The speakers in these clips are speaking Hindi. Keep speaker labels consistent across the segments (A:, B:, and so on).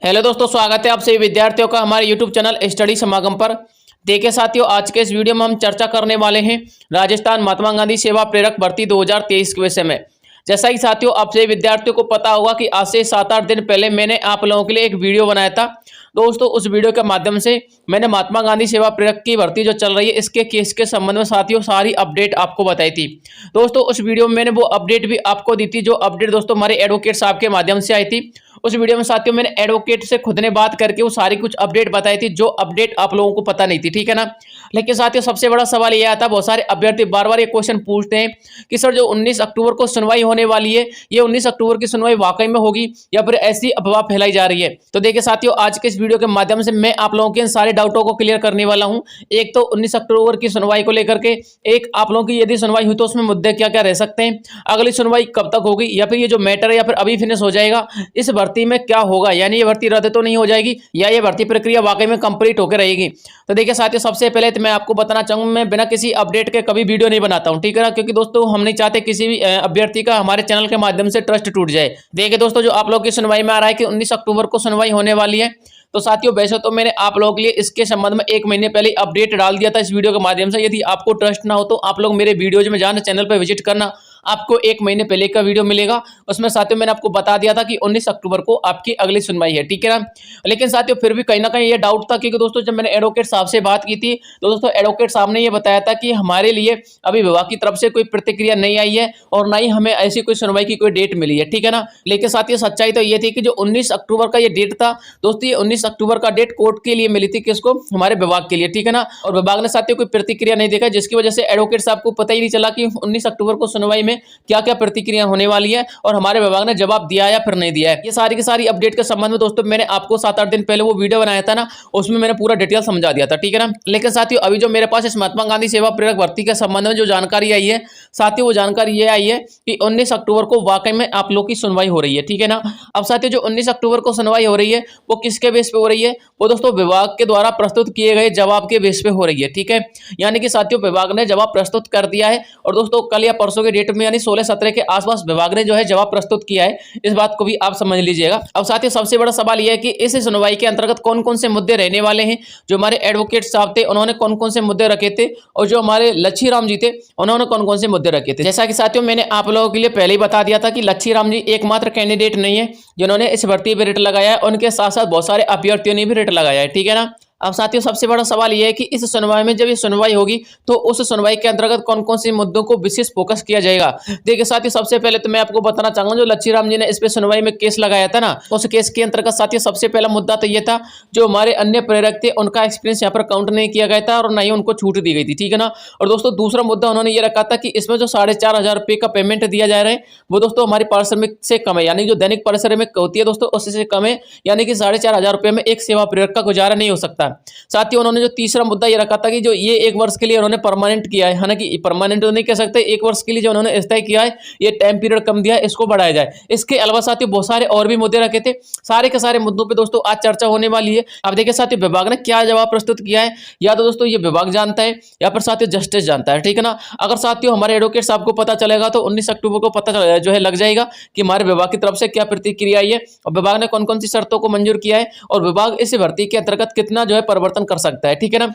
A: हेलो दोस्तों, स्वागत है आप सभी विद्यार्थियों का हमारे यूट्यूब चैनल स्टडी समागम पर। देखिए साथियों, आज के इस वीडियो में हम चर्चा करने वाले हैं राजस्थान महात्मा गांधी सेवा प्रेरक भर्ती 2023 के विषय में। जैसा कि साथियों आप सभी विद्यार्थियों को पता होगा कि आज से 7-8 दिन पहले मैंने आप लोगों के लिए एक वीडियो बनाया था। दोस्तों उस वीडियो के माध्यम से मैंने महात्मा गांधी सेवा प्रेरक की भर्ती जो चल रही है इसके केस के संबंध में साथियों सारी अपडेट आपको बताई थी। दोस्तों उस वीडियो में मैंने वो अपडेट भी आपको दी थी जो अपडेट दोस्तों हमारे एडवोकेट साहब के माध्यम से आई थी। उस वीडियो में साथियों मैंने एडवोकेट से खुद ने बात करके वो सारी कुछ अपडेट बताई थी जो अपडेट आप लोगों को पता नहीं थी, ठीक है ना। लेकिन साथियों सबसे बड़ा सवाल ये आता है, बहुत सारे अभ्यर्थी बार बार ये क्वेश्चन पूछते हैं कि सर जो 19 अक्टूबर को सुनवाई होने वाली है, ये 19 अक्टूबर की सुनवाई वाकई में होगी या फिर ऐसी अफवाह फैलाई जा रही है। तो देखिए साथियों, आज के इस वीडियो के माध्यम से मैं आप लोगों के इन सारे डाउटों को क्लियर करने वाला हूं। एक तो 19 अक्टूबर की सुनवाई को लेकर के, एक आप लोगों की यदि सुनवाई हुई तो उसमें मुद्दे क्या क्या रह सकते हैं, अगली सुनवाई कब तक होगी, या फिर ये जो मैटर है या फिर अभी फिनिश हो जाएगा, इस भर्ती में क्या होगा, यानी ये भर्ती रद्द तो नहीं हो जाएगी या ये भर्ती प्रक्रिया वाकई में कंप्लीट होकर रहेगी। तो देखिए साथियों, सबसे पहले तो मैं आपको बताना चाहूंगा, मैं बिना किसी अपडेट के कभी वीडियो नहीं बनाता हूं, ठीक है ना, क्योंकि दोस्तों हम नहीं चाहते किसी भी अभ्यर्थी का हमारे चैनल के माध्यम से ट्रस्ट टूट जाए। देखिए दोस्तों, जो आप लोग की सुनवाई में आ रहा है कि 19 अक्टूबर को सुनवाई होने वाली है, तो साथियों वैसे तो मैंने आप लोगों के लिए इसके संबंध में 1 महीने पहले अपडेट डाल दिया था इस वीडियो के माध्यम से। यदि आपको ट्रस्ट ना हो तो आप लोग मेरे वीडियोज में जाना, चैनल पर विजिट करना, आपको 1 महीने पहले का वीडियो मिलेगा। उसमें साथियों मैंने आपको बता दिया था कि 19 अक्टूबर को आपकी अगली सुनवाई है, ठीक है ना। लेकिन साथियों फिर भी कहीं ना कहीं ये डाउट था, क्योंकि दोस्तों जब मैंने एडवोकेट साहब से बात की थी तो दोस्तों एडवोकेट साहब ने ये बताया था कि हमारे लिए अभी विभाग की तरफ से कोई प्रतिक्रिया नहीं आई है और ना ही हमें ऐसी कोई सुनवाई की कोई डेट मिली है, ठीक है ना। लेकिन साथियों सच्चाई तो ये थी कि जो 19 अक्टूबर का ये डेट था दोस्तों, ये 19 अक्टूबर का डेट कोर्ट के लिए मिली थी, किसको, हमारे विभाग के लिए, ठीक है ना। और विभाग ने साथियों कोई प्रतिक्रिया नहीं देखा, जिसकी वजह से एडवोकेट साहब को पता ही नहीं चला कि 19 अक्टूबर को सुनवाई में क्या क्या प्रतिक्रिया होने वाली है और हमारे विभाग ने जवाब दिया या फिर नहीं दिया है। ये सारी की सारी अपडेट के संबंध में दोस्तों मैंने आपको 7-8 दिन पहले वो वीडियो बनाया था ना, उसमें मैंने पूरा डिटेल समझा दिया था, ठीक है ना। लेकिन साथियों अभी जो मेरे पास इस महात्मा गांधी सेवा प्रेरक भर्ती के संबंध में जो जानकारी आई है साथियों, वो जानकारी ये आई है कि 19 अक्टूबर को वाकई में आप लोग की सुनवाई हो रही है, ठीक है ना। अब साथियों जो 19 अक्टूबर को सुनवाई हो रही है वो किसके बेस पे हो रही है, वो दोस्तों विभाग के द्वारा प्रस्तुत किए गए जवाब के बेस पे हो रही है, ठीक है। यानी कि साथियों विभाग ने जवाब प्रस्तुत कर दिया है और दोस्तों कल या परसों के डेट में यानी 16-17 के आसपास विभाग ने जो है जवाब प्रस्तुत किया है। इस बात को भी आप समझ लीजिएगा। अब साथियों सबसे बड़ा सवाल यह है कि इस सुनवाई के अंतर्गत कौन कौन से मुद्दे रहने वाले हैं। जो हमारे एडवोकेट साहब थे उन्होंने कौन कौन से मुद्दे रखे थे और जो हमारे लच्छी राम जी थे उन्होंने कौन कौन से मुद्दे रखे थे। जैसा कि साथियों मैंने आप लोगों के लिए पहले ही बता दिया था कि लच्छी राम जी एकमात्र कैंडिडेट नहीं है जिन्होंने इस भर्ती पर रेट लगाया है, उनके साथ साथ बहुत सारे अभ्यर्थियों ने भी रेट लगाया है, ठीक है ना। अब साथियों सबसे बड़ा सवाल यह है कि इस सुनवाई में जब ये सुनवाई होगी तो उस सुनवाई के अंतर्गत कौन कौन से मुद्दों को विशेष फोकस किया जाएगा। देखिए साथियों सबसे पहले तो मैं आपको बताना चाहूंगा, जो लच्छी राम जी ने इस पे सुनवाई में केस लगाया था ना, उस केस के अंतर्गत साथियों सबसे पहला मुद्दा तो ये था जो हमारे अन्य प्रेरक थे उनका एक्सपीरियंस यहाँ पर काउंट नहीं किया गया था और ना ही उनको छूट दी गई थी, ठीक है ना। और दोस्तों दूसरा मुद्दा उन्होंने ये रखा था कि इसमें जो 4,500 रुपये का पेमेंट दिया जा रहा है वो दोस्तों हमारी पारिश्रमिक से कम है, यानी जो दैनिक पारिश्रमिक होती है दोस्तों उससे कम है, यानी कि 4,500 रुपये में एक सेवा प्रेरक का गुजारा नहीं हो सकता। साथियों उन्होंने जो तीसरा मुद्दा ये रखा था कि जो ये 1 वर्ष के लिए उन्होंने परमानेंट किया है, हालांकि परमानेंट तो नहीं कह सकते, 1 वर्ष के लिए जो उन्होंने स्थायी किया है ये टाइम पीरियड कम दिया है, इसको बढ़ाया जाए। इसके अलावा साथियों बहुत सारे और भी मुद्दे रखे थे। सारे के सारे मुद्दों पे दोस्तों आज चर्चा होने वाली है। अब देखिए साथियों विभाग ने क्या जवाब प्रस्तुत किया है, या तो दोस्तों ये विभाग जानता है या फिर साथियों जस्टिस जानता है, ठीक है ना। अगर साथियों हमारे एडवोकेट साहब को पता चलेगा तो 19 अक्टूबर को पता जो है लग जाएगा कि हमारे विभाग की तरफ से क्या प्रतिक्रिया आई है और विभाग ने कौन कौन सी शर्तों को मंजूर किया है और विभाग इस भर्ती के अंतर्गत कितना जो है परिवर्तन कर सकता है, ठीक है ना।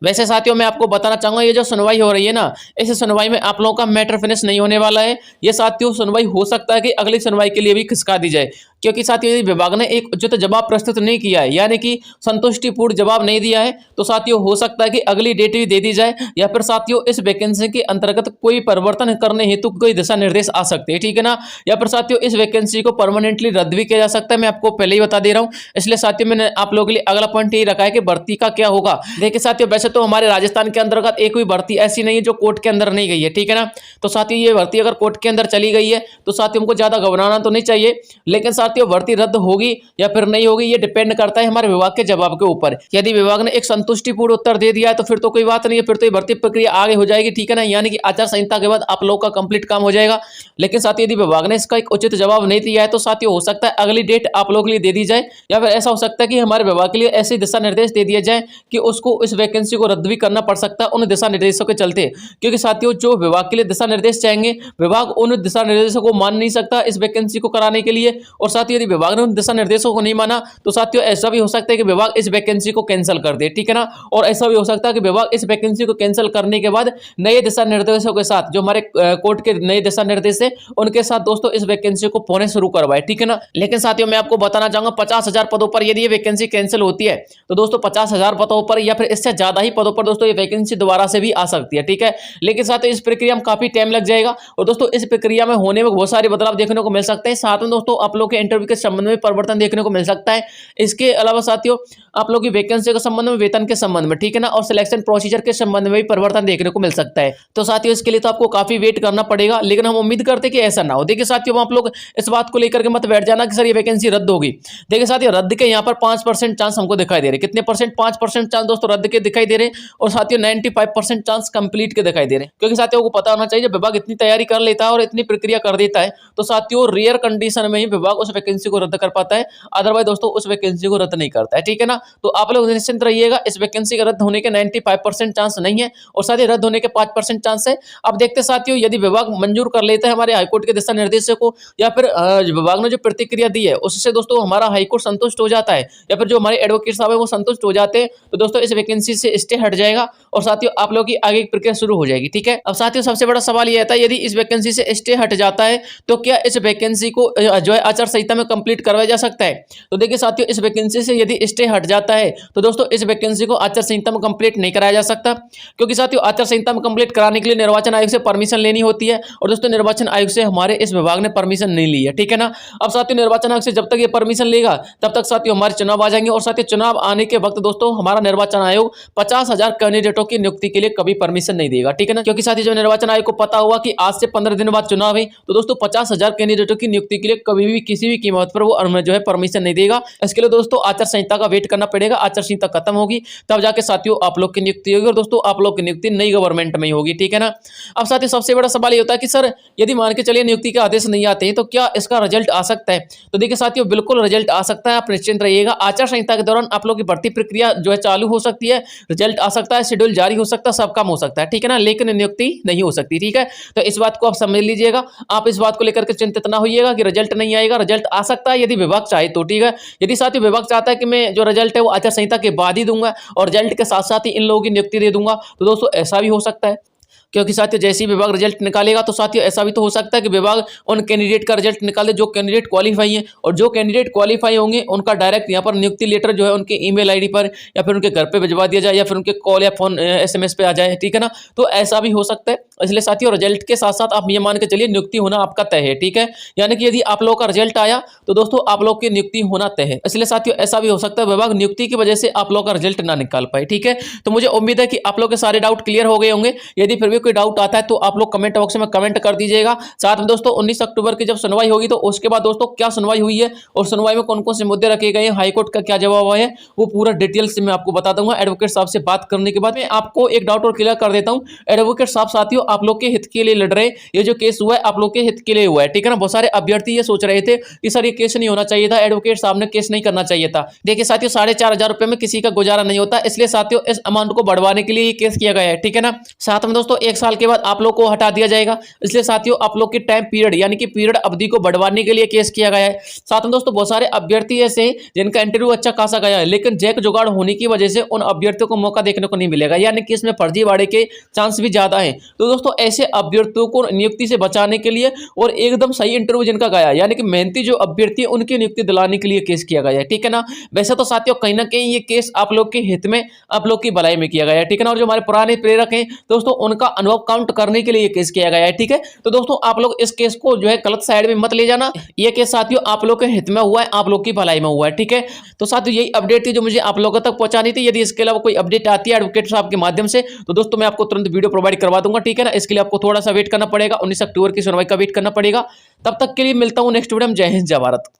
A: वैसे साथियों मैं आपको बताना चाहूंगा, ये जो सुनवाई हो रही है ना, इस सुनवाई में आप लोगों का मैटर फिनिश नहीं होने वाला है। ये साथियों सुनवाई हो सकता है कि अगली सुनवाई के लिए भी खिसका दी जाए, क्योंकि साथियों यदि विभाग ने एक उचित जवाब प्रस्तुत नहीं किया है, यानी कि संतुष्टिपूर्ण जवाब नहीं दिया है, तो साथियों हो सकता है कि अगली डेट भी दे दी जाए या फिर साथियों इस वैकेंसी के अंतर्गत कोई परिवर्तन करने हेतु कोई दिशा निर्देश आ सकते हैं, ठीक है ना। या फिर साथियों इस वैकेंसी को परमानेंटली रद्द भी किया जा सकता है, मैं आपको पहले ही बता दे रहा हूँ। इसलिए साथियों मैंने आप लोगों के लिए अगला पॉइंट यही रखा है कि भर्ती का क्या होगा। देखिए साथियों वैसे तो हमारे राजस्थान के अंतर्गत एक भी भर्ती ऐसी नहीं है जो कोर्ट के अंदर नहीं गई है, ठीक है ना। तो साथियों ये भर्ती अगर कोर्ट के अंदर चली गई है तो साथियों हमको ज्यादा घबराना तो नहीं चाहिए, लेकिन साथियों भर्ती रद्द होगी या फिर नहीं होगी ये डिपेंड करता है हमारे विभाग के जवाब के ऊपर। यदि विभाग ने एक संतुष्टिपूर्ण उत्तर दे दिया है तो फिर तो कोई बात नहीं है, फिर तो ये भर्ती प्रक्रिया आगे हो जाएगी, ठीक है ना। यानी कि आचार संहिता के बाद आप लोगों का कंप्लीट काम हो जाएगा। लेकिन साथियों यदि विभाग ने इसका एक उचित जवाब नहीं दिया है तो साथियों हो सकता है अगली डेट आप लोगों के लिए दे दी जाए, या फिर ऐसा हो सकता है कि हमारे विभाग के लिए ऐसे दिशा निर्देश दे दिया जाए कि उसको इस वैकेंसी को रद्द भी करना पड़ सकता है उन दिशा निर्देशों के चलते। क्योंकि साथियों जो विभाग के लिए दिशा निर्देश चाहेंगे विभाग उन दिशा निर्देशों को मान नहीं सकता इस वैकेंसी को कराने के लिए, और साथियों यदि विभाग ने उन दिशा निर्देशों को नहीं माना तो साथियों ऐसा भी हो सकता है कि विभाग इस वैकेंसी को कैंसिल कर दे, ठीक है ना। और ऐसा भी हो सकता है कि विभाग इस वैकेंसी को कैंसिल करने के बाद नए दिशा निर्देशों के साथ, जो हमारे कोर्ट के नए दिशा निर्देश है उनके साथ दोस्तों इस वैकेंसी को पुनः शुरू करवाए, ठीक है ना। लेकिन साथियों मैं आपको बताना चाहूंगा 50,000 पदों पर यदि ये वैकेंसी कैंसिल होती है तो दोस्तों 50,000 पदों पर या फिर इससे ज्यादा ही पदों पर दोस्तों ये वैकेंसी दोबारा से भी आ सकती है, ठीक है। लेकिन साथियों इस प्रक्रिया में काफी टाइम लग जाएगा और दोस्तों इस प्रक्रिया में होने में बहुत सारे बदलाव देखने को मिल सकते हैं। साथ में दोस्तों आप लोग के इंटरव्यू के संबंध में परिवर्तन देखने को मिल सकता है। इसके अलावा साथियों आप लोग की वैकेंसी के संबंध में, वेतन के संबंध में, ठीक है ना, और सिलेक्शन प्रोसीजर के संबंध में भी परिवर्तन देखने को मिल सकता है। तो साथियों इसके लिए तो आपको काफी वेट करना पड़ेगा, लेकिन हम उम्मीद करते हैं कि ऐसा ना हो। देखिए साथियों आप लोग इस बात को लेकर के मत बैठ जाना कि सर ये वैकेंसी रद्द होगी। देखिए साथियों रद्द के यहाँ पर 5% चांस हमको दिखाई दे रहे। कितने परसेंट? 5% चांस दोस्तों रद्द के दिखाई दे रहे और साथियों 95% चांस कंप्लीट के दिखाई दे रहे। क्योंकि साथियों को पता होना चाहिए जब विभाग इतनी तैयारी कर लेता है और इतनी प्रक्रिया कर देता है तो साथियों रेयर कंडीशन में ही विभाग उस वैकेंसी को रद्द कर पाता है, अदरवाइज दोस्तों उस वैकेंसी को रद्द नहीं करता है, ठीक है ना। तो आप लोग निश्चिंत रहिएगा, इस वैकेंसी के रद्द होने के 95% चांस नहीं है और साथ ही रद्द होने के 5% चांस है। अब देखते साथियों यदि विभाग मंजूर कर लेता है हमारे हाईकोर्ट के दिशा निर्देशों को या फिर विभाग ने जो प्रतिक्रिया दी है उससे दोस्तों हमारा हाईकोर्ट संतुष्ट हो जाता है या फिर जो हमारे एडवोकेट साहब है वो संतुष्ट हो जाते हैं तो दोस्तों इस वैकेंसी से स्टे हट जाएगा और साथियों आप लोगों की आगे की प्रक्रिया शुरू हो जाएगी, ठीक है। अब साथियों सबसे बड़ा सवाल ये आता है यदि इस वैकेंसी से स्टे हट जाता है तो क्या इस वैकेंसी को जो है आचार संहिता में कंप्लीट करवाया जा सकता है। तो देखिए साथियों इस वैकेंसी से यदि स्टे हट जाता है तो दोस्तों इस वैकेंसी को आचार संहिता में कंप्लीट नहीं कराया जा सकता, क्योंकि साथियों आचार संहिता में कंप्लीट कराने के लिए निर्वाचन आयोग से परमिशन लेनी होती है और दोस्तों निर्वाचन आयोग से हमारे इस विभाग ने परमिशन नहीं ली है, ठीक है ना। अब साथियों निर्वाचन आयोग से जब तक ये परमिशन लेगा तब तक साथियों हमारे चुनाव आ जाएंगे और साथियों चुनाव आने के वक्त दोस्तों हमारा निर्वाचन आयोग 50,000 कैंडिडेटों की नियुक्ति के लिए कभी परमिशन नहीं देगा, ठीक है ना। क्योंकि साथियों जब निर्वाचन आयोग को पता हुआ कि आज से 15 दिन बाद चुनाव है तो दोस्तों 50,000 कैंडिडेटों की नियुक्ति के लिए कभी भी किसी भी कीमत पर वो जो है परमिशन नहीं देगा। इसके लिए दोस्तों आचार संहिता का वेट करना पड़ेगा, आचार संहिता खत्म होगी तब जाके साथियों आप लोग की नियुक्ति होगी और दोस्तों आप लोग की नियुक्ति नई गवर्नमेंट में ही होगी, ठीक है ना। अब साथियों सबसे बड़ा सवाल ये होता है कि सर यदि मान के चलिए नियुक्ति के आदेश नहीं आते हैं तो क्या इसका रिजल्ट आ सकता है। तो देखिए साथियों बिल्कुल रिजल्ट आ सकता है, आप निश्चिंत रहिएगा। आचार संहिता के दौरान आप लोग की भर्ती प्रक्रिया जो है चालू हो सकती है, रिजल्ट आ सकता है, शेड्यूल जारी हो सकता है, सब काम हो सकता है, ठीक है ना, लेकिन नियुक्ति नहीं हो सकती, ठीक है। तो इस बात को आप समझ लीजिएगा, आप इस बात को लेकर के चिंतित ना होइएगा कि रिजल्ट नहीं आएगा, रिजल्ट आ सकता है यदि विभाग चाहे तो, ठीक है। यदि साथियों विभाग चाहता है कि मैं जो रिजल्ट है वो आचार संहिता के बाद ही दूंगा और रिजल्ट के साथ साथ ही इन लोगों की नियुक्ति दे दूंगा तो दोस्तों ऐसा भी हो सकता है। क्योंकि साथियों जैसे ही विभाग रिजल्ट निकालेगा तो साथियों ऐसा भी तो हो सकता है कि विभाग उन कैंडिडेट का रिजल्ट निकाले जो कैंडिडेट क्वालीफाई हैं और जो कैंडिडेट क्वालीफाई होंगे उनका डायरेक्ट यहाँ पर नियुक्ति लेटर जो है उनके ईमेल आईडी पर या फिर उनके घर पे भिजवा दिया जाए या फिर उनके कॉल या फोन SMS पे आ जाए, ठीक है ना। तो ऐसा भी हो सकता है, इसलिए साथियों रिजल्ट के साथ साथ आप ये मान के चलिए नियुक्ति होना आपका तय है, ठीक है। यानी कि यदि आप लोगों का रिजल्ट आया तो दोस्तों आप लोग की नियुक्ति होना तय है। इसलिए साथियों ऐसा भी हो सकता है विभाग नियुक्ति की वजह से आप लोगों का रिजल्ट ना निकाल पाए, ठीक है। तो मुझे उम्मीद है कि आप लोग के सारे डाउट क्लियर हो गए होंगे। यदि फिर भी कोई डाउट आता है तो आप लोग कमेंट बॉक्स में कमेंट कर दीजिएगा। साथ में दोस्तों 19 अक्टूबर की जब सुनवाई होगी तो उसके बाद दोस्तों क्या सुनवाई हुई है और सुनवाई में कौन कौन से मुद्दे रखे गए हैं, हाईकोर्ट का क्या जवाब आया है, वो पूरा डिटेल से मैं आपको बता दूंगा। एडवोकेट साहब से बात करने के बाद मैं आपको एक डाउट और क्लियर कर देता हूं। एडवोकेट साहब साथियों आप लोग के हित के लिए लड़ रहे, ये जो केस हुआ है आप लोग के हित के लिए हुआ है, ठीक है ना। बहुत सारे अभ्यर्थी ये सोच रहे थे कि सर ये केस नहीं होना चाहिए था, एडवोकेट साहब ने केस नहीं करना चाहिए था। देखिए साथियों 4,500 रुपए में किसी का गुजारा नहीं होता, इसलिए साथियों इस अमाउंट को बढ़वाने के लिए ये केस किया गया है, ठीक है ना। साथ में दोस्तों 1 साल के बाद आप लोग को हटा दिया जाएगा, इसलिए साथियों आप लोग के टाइम पीरियड यानी कि पीरियड अवधि को बढ़वाने के लिए केस किया गया है। साथ में दोस्तों बहुत सारे अभ्यर्थी ऐसे हैं जिनका इंटरव्यू अच्छा खासा गया है लेकिन जैक जुगाड़ होने की वजह से उन अभ्यर्थियों को मौका देखने को नहीं मिलेगा, यानी कि इसमें फर्जीवाड़े के चांस भी ज्यादा है। तो दोस्तों ऐसे अभ्यर्थियों को नियुक्ति से बचाने के लिए और एकदम सही इंटरव्यू जिनका गया यानी कि मेहनती जो अभ्यर्थी है उनकी नियुक्ति दिलाने के लिए केस किया गया है, ठीक है ना। वैसे तो साथियों कहीं ना कहीं ये केस आप लोग के हित में, आप लोग की भलाई में किया गया है, ठीक है ना। और जो हमारे पुराने प्रेरक हैं दोस्तों उनका अनुभव काउंट करने के लिए ये केस किया गया है, ठीक है। तो दोस्तों आप लोग इस केस को जो है गलत साइड में मत ले जाना, ये केस साथियों आप लोग के हित में हुआ है, आप लोग की भलाई में हुआ है, ठीक है। तो साथियों यही अपडेट थी जो मुझे आप लोगों तक पहुंचानी थी। यदि इसके अलावा कोई अपडेट आती है एडवोकेट साहब के माध्यम से तो दोस्तों मैं आपको तुरंत वीडियो प्रोवाइड करवा दूंगा, ठीक है ना। इसके लिए आपको थोड़ा सा वेट करना पड़ेगा, 19 अक्टूबर की सुनवाई का वेट करना पड़ेगा। तब तक के लिए मिलता हूं नेक्स्ट वीडियो में। जय हिंद जय भारत।